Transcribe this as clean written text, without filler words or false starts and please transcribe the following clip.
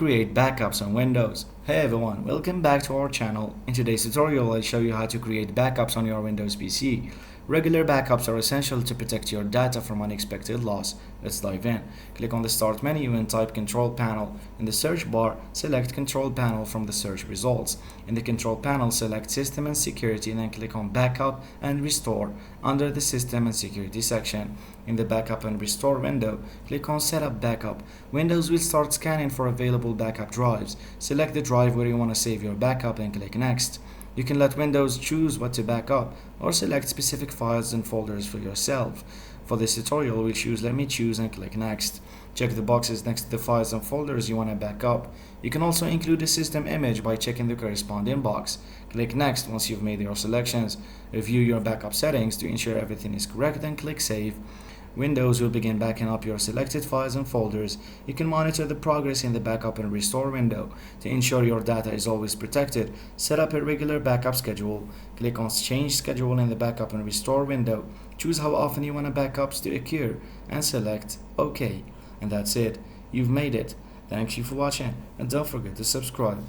Create backups on Windows. Hey everyone, welcome back to our channel. In today's tutorial, I'll show you how to create backups on your Windows PC. Regular backups are essential to protect your data from unexpected loss. Let's dive in. Click on the Start menu and type Control Panel. In the search bar, select Control Panel from the search results. In the Control Panel, select System and Security and then click on Backup and Restore under the System and Security section. In the Backup and Restore window, click on Setup Backup. Windows will start scanning for available backup drives. Select the drive where you want to save your backup and click Next. You can let Windows choose what to back up or select specific files and folders for yourself. For this tutorial, we'll choose Let me choose and click Next. Check the boxes next to the files and folders you want to back up. You can also include a system image by checking the corresponding box. Click Next once you've made your selections. Review your backup settings to ensure everything is correct and click Save. Windows will begin backing up your selected files and folders. You can monitor the progress in the Backup and Restore window. To ensure your data is always protected, set up a regular backup schedule. Click on Change Schedule in the Backup and Restore window. Choose how often you want backups to occur and select OK. And that's it. You've made it. Thank you for watching and don't forget to subscribe.